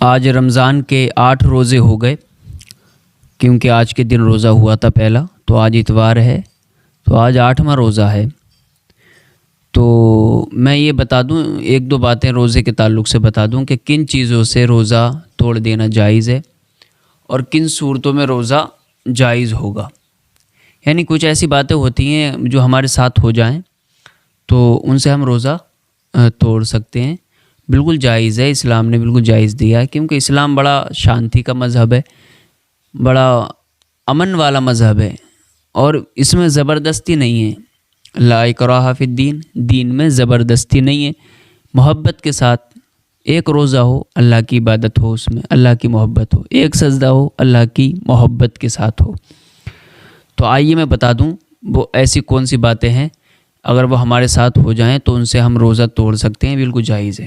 آج رمضان کے 8 روزے ہو گئے، کیونکہ آج کے دن روزہ ہوا تھا پہلا، تو آج اتوار ہے، تو آج 8واں روزہ ہے۔ تو میں یہ بتا دوں، ایک دو باتیں روزے کے تعلق سے بتا دوں کہ کن چیزوں سے روزہ توڑ دینا جائز ہے اور کن صورتوں میں روزہ جائز ہوگا۔ یعنی کچھ ایسی باتیں ہوتی ہیں جو ہمارے ساتھ ہو جائیں تو ان سے ہم روزہ توڑ سکتے ہیں۔ بالکل جائز ہے، اسلام نے بالکل جائز دیا ہے، کیونکہ اسلام بڑا شانتی کا مذہب ہے، بڑا امن والا مذہب ہے، اور اس میں زبردستی نہیں ہے۔ لا اکراہ فی الدین، دین میں زبردستی نہیں ہے، محبت کے ساتھ ایک روزہ ہو، اللہ کی عبادت ہو، اس میں اللہ کی محبت ہو، ایک سجدہ ہو، اللہ کی محبت کے ساتھ ہو۔ تو آئیے میں بتا دوں وہ ایسی کون سی باتیں ہیں، اگر وہ ہمارے ساتھ ہو جائیں تو ان سے ہم روزہ توڑ سکتے ہیں، بالکل جائز ہے۔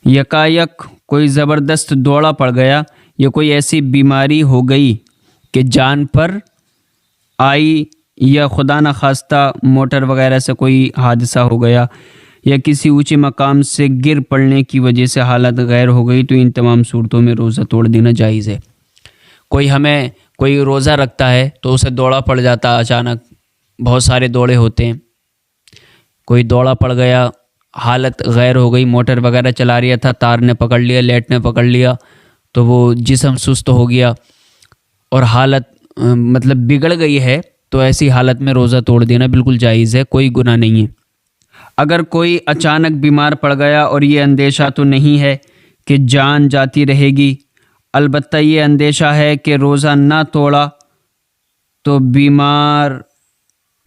یکایک کوئی زبردست دوڑا پڑ گیا یا کوئی ایسی بیماری ہو گئی کہ جان پر آئی، یا خدا نخواستہ موٹر وغیرہ سے کوئی حادثہ ہو گیا، یا کسی اونچے مقام سے گر پڑنے کی وجہ سے حالت غیر ہو گئی، تو ان تمام صورتوں میں روزہ توڑ دینا جائز ہے۔ کوئی روزہ رکھتا ہے تو اسے دوڑا پڑ جاتا، اچانک بہت سارے دوڑے ہوتے ہیں، کوئی دوڑا پڑ گیا، حالت غیر ہو گئی، موٹر وغیرہ چلا رہا تھا، تار نے پکڑ لیا، لیٹ نے پکڑ لیا، تو وہ جسم سست ہو گیا اور حالت بگڑ گئی ہے، تو ایسی حالت میں روزہ توڑ دینا بالکل جائز ہے، کوئی گناہ نہیں ہے۔ اگر کوئی اچانک بیمار پڑ گیا اور یہ اندیشہ تو نہیں ہے کہ جان جاتی رہے گی، البتہ یہ اندیشہ ہے کہ روزہ نہ توڑا تو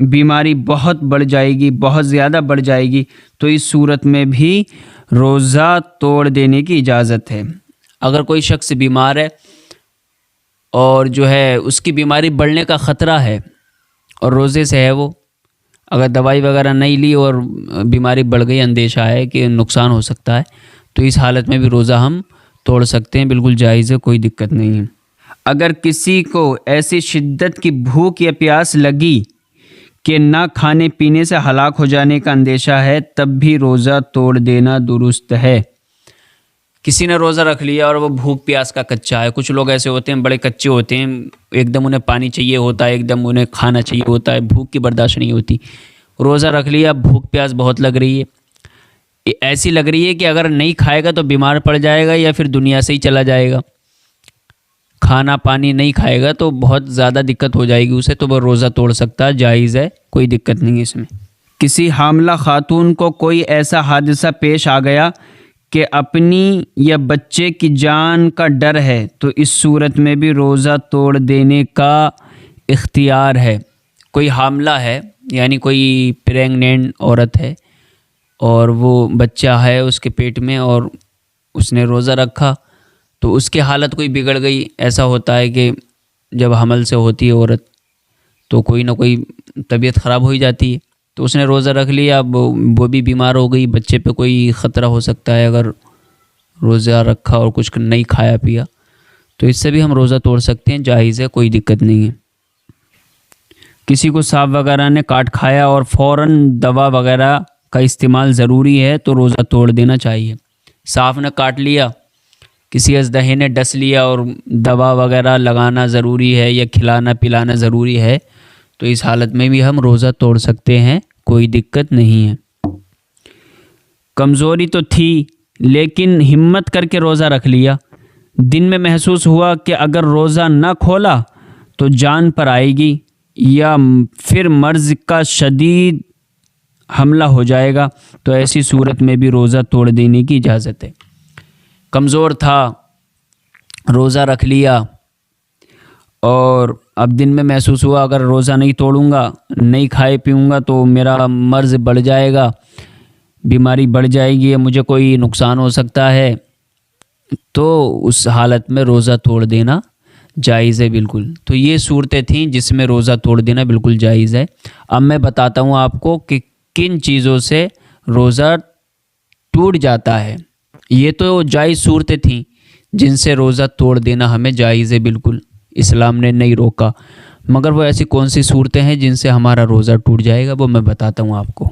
بیماری بہت بڑھ جائے گی، بہت زیادہ بڑھ جائے گی، تو اس صورت میں بھی روزہ توڑ دینے کی اجازت ہے۔ اگر کوئی شخص بیمار ہے اور جو ہے اس کی بیماری بڑھنے کا خطرہ ہے اور روزے سے ہے، وہ اگر دوائی وغیرہ نہیں لی اور بیماری بڑھ گئی، اندیشہ ہے کہ نقصان ہو سکتا ہے، تو اس حالت میں بھی روزہ ہم توڑ سکتے ہیں، بالکل جائز ہے، کوئی دقت نہیں ہے۔ اگر کسی کو ایسی شدت کی بھوک یا پیاس لگی کہ نہ کھانے پینے سے ہلاک ہو جانے کا اندیشہ ہے، تب بھی روزہ توڑ دینا درست ہے۔ کسی نے روزہ رکھ لیا اور وہ بھوک پیاس کا کچا ہے، کچھ لوگ ایسے ہوتے ہیں بڑے کچے ہوتے ہیں، ایک دم انہیں پانی چاہیے ہوتا ہے، ایک دم انہیں کھانا چاہیے ہوتا ہے، بھوک کی برداشت نہیں ہوتی، روزہ رکھ لیا، بھوک پیاس بہت لگ رہی ہے، ایسی لگ رہی ہے کہ اگر نہیں کھائے گا تو بیمار پڑ جائے گا یا پھر دنیا سے ہی چلا جائے گا، کھانا پانی نہیں کھائے گا تو بہت زیادہ دقت ہو جائے گی اسے، تو وہ روزہ توڑ سکتا ہے، جائز ہے، کوئی دقت نہیں ہے اس میں۔ کسی حاملہ خاتون کو کوئی ایسا حادثہ پیش آ گیا کہ اپنی یا بچے کی جان کا ڈر ہے، تو اس صورت میں بھی روزہ توڑ دینے کا اختیار ہے۔ کوئی حاملہ ہے، یعنی کوئی پریگنینٹ عورت ہے اور وہ بچہ ہے اس کے پیٹ میں، اور اس نے روزہ رکھا تو اس کی حالت کوئی بگڑ گئی، ایسا ہوتا ہے کہ جب حمل سے ہوتی ہے عورت تو کوئی نہ کوئی طبیعت خراب ہو ہی جاتی ہے، تو اس نے روزہ رکھ لیا، اب وہ بھی بیمار ہو گئی، بچے پہ کوئی خطرہ ہو سکتا ہے اگر روزہ رکھا اور کچھ نہیں کھایا پیا، تو اس سے بھی ہم روزہ توڑ سکتے ہیں، جائز ہے، کوئی دقت نہیں ہے۔ کسی کو سانپ وغیرہ نے کاٹ کھایا اور فوراً دوا وغیرہ کا استعمال ضروری ہے تو روزہ توڑ دینا چاہیے۔ سانپ نے کاٹ لیا، کسی اژدہے نے ڈس لیا اور دوا وغیرہ لگانا ضروری ہے یا کھلانا پلانا ضروری ہے، تو اس حالت میں بھی ہم روزہ توڑ سکتے ہیں، کوئی دقت نہیں ہے۔ کمزوری تو تھی لیکن ہمت کر کے روزہ رکھ لیا، دن میں محسوس ہوا کہ اگر روزہ نہ کھولا تو جان پر آئے گی یا پھر مرض کا شدید حملہ ہو جائے گا، تو ایسی صورت میں بھی روزہ توڑ دینے کی اجازت ہے۔ کمزور تھا، روزہ رکھ لیا اور اب دن میں محسوس ہوا اگر روزہ نہیں توڑوں گا، نہیں کھائے پیوں گا تو میرا مرض بڑھ جائے گا، بیماری بڑھ جائے گی، مجھے کوئی نقصان ہو سکتا ہے، تو اس حالت میں روزہ توڑ دینا جائز ہے بالکل۔ تو یہ صورتیں تھیں جس میں روزہ توڑ دینا بالکل جائز ہے۔ اب میں بتاتا ہوں آپ کو کہ کن چیزوں سے روزہ ٹوٹ جاتا ہے۔ یہ تو جائز صورتیں تھیں جن سے روزہ توڑ دینا ہمیں جائز ہے، بالکل اسلام نے نہیں روکا، مگر وہ ایسی کون سی صورتیں ہیں جن سے ہمارا روزہ ٹوٹ جائے گا، وہ میں بتاتا ہوں آپ کو۔